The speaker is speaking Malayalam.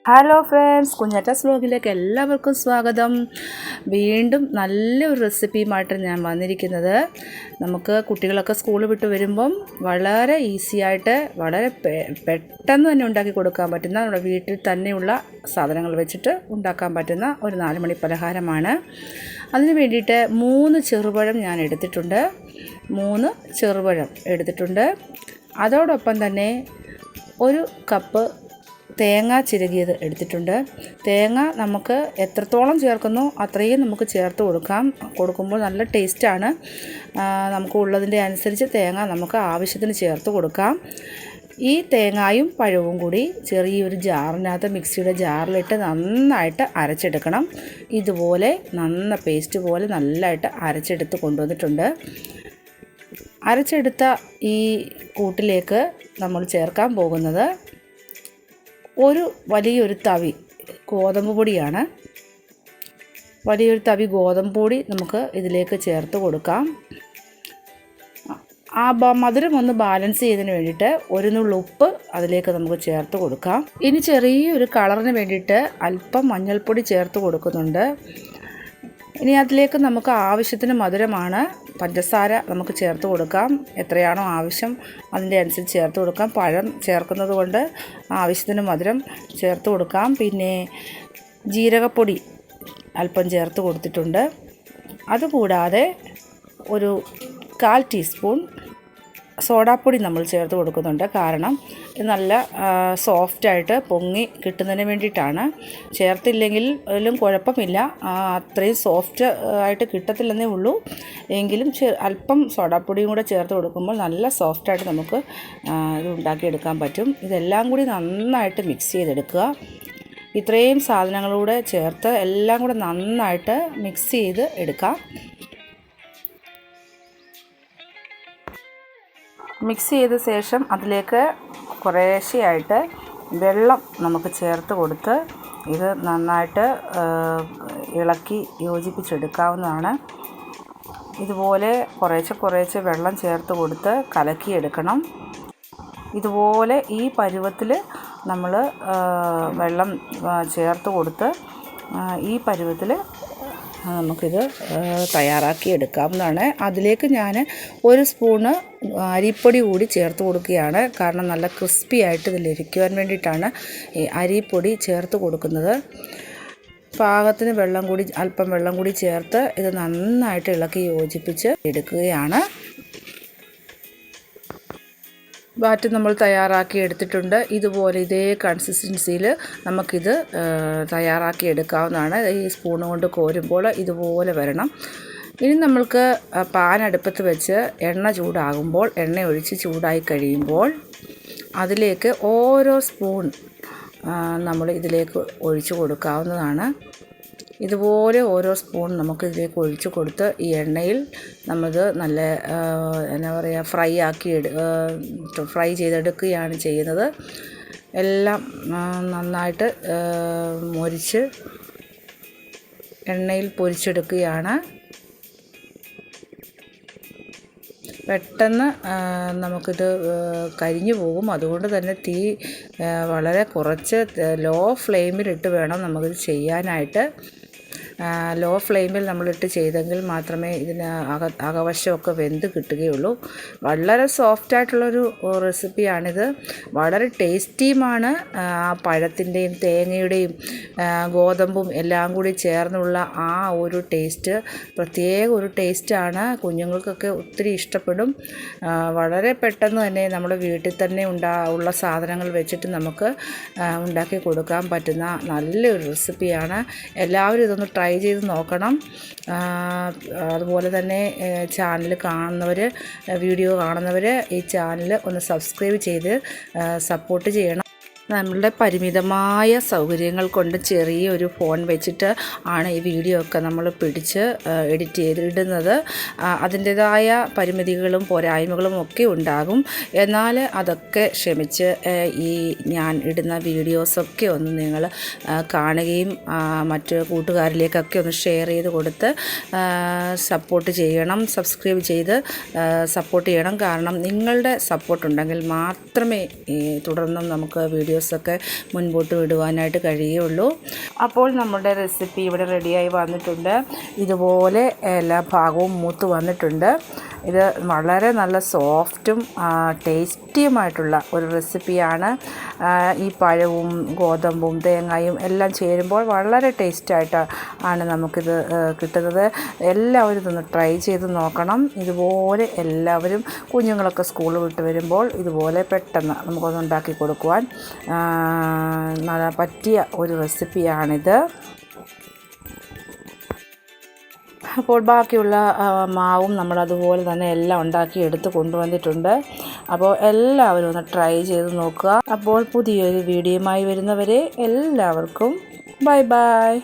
ഹലോ ഫ്രണ്ട്സ്, കുഞ്ഞാറ്റാസ് വ്ലോഗിലേക്ക് എല്ലാവർക്കും സ്വാഗതം. വീണ്ടും നല്ലൊരു റെസിപ്പിയുമായിട്ട് ഞാൻ വന്നിരിക്കുന്നത്. നമുക്ക് കുട്ടികളൊക്കെ സ്കൂൾ വിട്ട് വരുമ്പം വളരെ ഈസി ആയിട്ട് വളരെ പെട്ടെന്ന് തന്നെ ഉണ്ടാക്കി കൊടുക്കാൻ പറ്റുന്ന, നമ്മുടെ വീട്ടിൽ തന്നെയുള്ള സാധനങ്ങൾ വെച്ചിട്ട് ഉണ്ടാക്കാൻ പറ്റുന്ന ഒരു 4 മണി പലഹാരമാണ്. അതിന് വേണ്ടിയിട്ട് 3 ചെറുപഴം ഞാൻ എടുത്തിട്ടുണ്ട്. 3 ചെറുപഴം എടുത്തിട്ടുണ്ട്. അതോടൊപ്പം തന്നെ 1 കപ്പ് തേങ്ങ ചിരകിയത് എടുത്തിട്ടുണ്ട്. തേങ്ങ നമുക്ക് എത്രത്തോളം ചേർക്കുന്നോ അത്രയും നമുക്ക് ചേർത്ത് കൊടുക്കുമ്പോൾ നല്ല ടേസ്റ്റാണ്. നമുക്ക് ഉള്ളതിൻ്റെ അനുസരിച്ച് തേങ്ങ നമുക്ക് ആവശ്യത്തിന് ചേർത്ത് കൊടുക്കാം. ഈ തേങ്ങയും പഴവും കൂടി ചെറിയൊരു ജാറിനകത്ത്, മിക്സിയുടെ ജാറിലിട്ട് നന്നായിട്ട് അരച്ചെടുക്കണം. ഇതുപോലെ പേസ്റ്റ് പോലെ നല്ലതായിട്ട് അരച്ചെടുത്ത് കൊണ്ടുവന്നിട്ടുണ്ട്. അരച്ചെടുത്ത ഈ കൂട്ടിലേക്ക് നമ്മൾ ചേർക്കാൻ പോകുന്നത് വലിയൊരു തവി ഗോതമ്പ് പൊടിയാണ്. വലിയൊരു തവി ഗോതമ്പ് പൊടി നമുക്ക് ഇതിലേക്ക് ചേർത്ത് കൊടുക്കാം. ആ മധുരം ഒന്ന് ബാലൻസ് ചെയ്തതിന് വേണ്ടിയിട്ട് 1 നുള്ളി ഉപ്പ് അതിലേക്ക് നമുക്ക് ചേർത്ത് കൊടുക്കാം. ഇനി ചെറിയൊരു കളറിന് വേണ്ടിയിട്ട് അല്പം മഞ്ഞൾപ്പൊടി ചേർത്ത് കൊടുക്കുന്നുണ്ട്. ഇനി അതിലേക്ക് നമുക്ക് ആവശ്യത്തിന് മധുരമാണ്. പഞ്ചസാര നമുക്ക് ചേർത്ത് കൊടുക്കാം. എത്രയാണോ ആവശ്യം അതിൻ്റെ അനുസരിച്ച് ചേർത്ത് കൊടുക്കാം. പഴം ചേർക്കുന്നത് കൊണ്ട് ആവശ്യത്തിന് മധുരം ചേർത്ത് കൊടുക്കാം. പിന്നെ ജീരകപ്പൊടി അല്പം ചേർത്ത് കൊടുത്തിട്ടുണ്ട്. അതുകൂടാതെ ഒരു 1/4 ടീസ്പൂൺ സോഡാപ്പൊടി നമ്മൾ ചേർത്ത് കൊടുക്കുന്നുണ്ട്. കാരണം ഇത് നല്ല സോഫ്റ്റായിട്ട് പൊങ്ങി കിട്ടുന്നതിന് വേണ്ടിയിട്ടാണ്. ചേർത്തില്ലെങ്കിലും കുഴപ്പമില്ല, അത്രയും സോഫ്റ്റ് ആയിട്ട് കിട്ടത്തില്ലെന്നേ ഉള്ളൂ. എങ്കിലും അല്പം സോഡാപ്പൊടിയും കൂടെ ചേർത്ത് കൊടുക്കുമ്പോൾ നല്ല സോഫ്റ്റായിട്ട് നമുക്ക് ഇത് ഉണ്ടാക്കിയെടുക്കാൻ പറ്റും. ഇതെല്ലാം കൂടി നന്നായിട്ട് മിക്സ് ചെയ്തെടുക്കുക. ഇത്രയും സാധനങ്ങളൂടെ ചേർത്ത് എല്ലാം കൂടെ നന്നായിട്ട് മിക്സ് ചെയ്ത് എടുക്കാം. മിക്സ് ചെയ്ത ശേഷം അതിലേക്ക് കുറേശ്ശെയായിട്ട് വെള്ളം നമുക്ക് ചേർത്ത് കൊടുത്ത് ഇത് നന്നായിട്ട് ഇളക്കി യോജിപ്പിച്ചെടുക്കാവുന്നതാണ്. ഇതുപോലെ കുറേശ്ശെ വെള്ളം ചേർത്ത് കൊടുത്ത് കലക്കിയെടുക്കണം. ഇതുപോലെ ഈ പരുവത്തിൽ നമ്മൾ വെള്ളം ചേർത്ത് കൊടുത്ത് ഈ പരുവത്തിൽ നമുക്കിത് തയ്യാറാക്കി എടുക്കാവുന്നതാണ്. അതിലേക്ക് ഞാൻ 1 സ്പൂണ് അരിപ്പൊടി കൂടി ചേർത്ത് കൊടുക്കുകയാണ്. കാരണം നല്ല ക്രിസ്പി ആയിട്ട് ഇത് ലഭിക്കുവാൻ വേണ്ടിയിട്ടാണ് ഈ അരിപ്പൊടി ചേർത്ത് കൊടുക്കുന്നത്. പാകത്തിന് അല്പം വെള്ളം കൂടി ചേർത്ത് ഇത് നന്നായിട്ട് ഇളക്കി യോജിപ്പിച്ച് എടുക്കുകയാണ്. ബാറ്റ് നമ്മൾ തയ്യാറാക്കി എടുത്തിട്ടുണ്ട്. ഇതുപോലെ ഇതേ കൺസിസ്റ്റൻസിയിൽ നമുക്കിത് തയ്യാറാക്കി എടുക്കാവുന്നതാണ്. ഈ സ്പൂൺ കൊണ്ട് കോരുമ്പോൾ ഇതുപോലെ വരണം. ഇനി നമ്മൾക്ക് പാൻ അടുപ്പത്ത് വെച്ച് എണ്ണ ചൂടാകുമ്പോൾ, എണ്ണ ഒഴിച്ച് ചൂടായി കഴിയുമ്പോൾ അതിലേക്ക് ഓരോ സ്പൂൺ നമ്മൾ ഇതിലേക്ക് ഒഴിച്ച് കൊടുക്കാവുന്നതാണ്. ഇതുപോലെ ഓരോ സ്പൂൺ നമുക്ക് ഇതിലേക്ക് ഒഴിച്ച് കൊടുത്ത് ഈ എണ്ണയിൽ നമ്മളിത് നല്ല ഫ്രൈ ചെയ്തെടുക്കുകയാണ് ചെയ്യുന്നത്. എല്ലാം നന്നായിട്ട് മൊരിച്ച് എണ്ണയിൽ പൊരിച്ചെടുക്കുകയാണ്. പെട്ടെന്ന് നമുക്കിത് കരിഞ്ഞു പോകും. അതുകൊണ്ട് തന്നെ തീ വളരെ കുറച്ച് ലോ ഫ്ലെയിമിലിട്ട് വേണം നമുക്കിത് ചെയ്യാനായിട്ട്. ലോ ഫ്ലെയിമിൽ നമ്മളിട്ട് ചെയ്തെങ്കിൽ മാത്രമേ ഇതിന് അകവശമൊക്കെ വെന്ത് കിട്ടുകയുള്ളൂ. വളരെ സോഫ്റ്റായിട്ടുള്ളൊരു റെസിപ്പിയാണിത്. വളരെ ടേസ്റ്റിയുമാണ്. പഴത്തിൻ്റെയും തേങ്ങയുടെയും ഗോതമ്പും എല്ലാം കൂടി ചേർന്നുള്ള ആ ഒരു ടേസ്റ്റ് പ്രത്യേക ഒരു ടേസ്റ്റാണ്. കുഞ്ഞുങ്ങൾക്കൊക്കെ ഒത്തിരി ഇഷ്ടപ്പെടും. വളരെ പെട്ടെന്ന് തന്നെ നമ്മുടെ വീട്ടിൽ തന്നെ ഉള്ള സാധനങ്ങൾ വെച്ചിട്ട് നമുക്ക് ഉണ്ടാക്കി കൊടുക്കാൻ പറ്റുന്ന നല്ലൊരു റെസിപ്പിയാണ്. എല്ലാവരും ഇതൊന്ന് ട്രൈ ചെയ്ത് നോക്കണം. അതുപോലെ തന്നെ വീഡിയോ കാണുന്നവർ ഈ ചാനൽ ഒന്ന് സബ്സ്ക്രൈബ് ചെയ്ത് സപ്പോർട്ട് ചെയ്യണം. നമ്മളുടെ പരിമിതമായ സൗകര്യങ്ങൾ കൊണ്ട് ചെറിയൊരു ഫോൺ വെച്ചിട്ട് ആണ് ഈ വീഡിയോ ഒക്കെ നമ്മൾ പിടിച്ച് എഡിറ്റ് ചെയ്തിടുന്നത്. അതിൻ്റേതായ പരിമിതികളും പോരായ്മകളും ഒക്കെ ഉണ്ടാകും. എന്നാൽ അതൊക്കെ ക്ഷമിച്ച് ഞാൻ ഇടുന്ന വീഡിയോസൊക്കെ ഒന്ന് നിങ്ങൾ കാണുകയും മറ്റ് കൂട്ടുകാരിലേക്കൊക്കെ ഒന്ന് ഷെയർ ചെയ്ത് കൊടുത്ത് സപ്പോർട്ട് ചെയ്യണം. സബ്സ്ക്രൈബ് ചെയ്ത് സപ്പോർട്ട് ചെയ്യണം. കാരണം നിങ്ങളുടെ സപ്പോർട്ട് ഉണ്ടെങ്കിൽ മാത്രമേ തുടർന്നും നമുക്ക് വീഡിയോ വീഡിയോസൊക്കെ മുൻപോട്ട് വിടുവാനായിട്ട് കഴിയുള്ളൂ. അപ്പോൾ നമ്മുടെ റെസിപ്പി ഇവിടെ റെഡിയായി വന്നിട്ടുണ്ട്. ഇതുപോലെ എല്ലാ ഭാഗവും മൂത്ത് വന്നിട്ടുണ്ട്. ഇത് വളരെ നല്ല സോഫ്റ്റും ടേസ്റ്റിയുമായിട്ടുള്ള ഒരു റെസിപ്പിയാണ്. ഈ പഴവും ഗോതമ്പും തേങ്ങയും എല്ലാം ചേരുമ്പോൾ വളരെ ടേസ്റ്റായിട്ട് ആണ് നമുക്കിത് കിട്ടുന്നത്. എല്ലാവരും ഇതൊന്ന് ട്രൈ ചെയ്ത് നോക്കണം. ഇതുപോലെ എല്ലാവരും കുഞ്ഞുങ്ങളൊക്കെ സ്കൂൾ വിട്ട് വരുമ്പോൾ ഇതുപോലെ പെട്ടെന്ന് നമുക്കൊന്ന് ഉണ്ടാക്കി കൊടുക്കുവാൻ പറ്റിയ ഒരു റെസിപ്പിയാണിത്. അപ്പോൾ ബാക്കിയുള്ള മാവും നമ്മളതുപോലെ തന്നെ എല്ലാം ഉണ്ടാക്കി എടുത്ത് കൊണ്ടുവന്നിട്ടുണ്ട്. അപ്പോൾ എല്ലാവരും ഒന്ന് ട്രൈ ചെയ്ത് നോക്കുക. അപ്പോൾ പുതിയൊരു വീഡിയോയുമായി വരുന്നവരെ എല്ലാവർക്കും ബൈ ബൈ.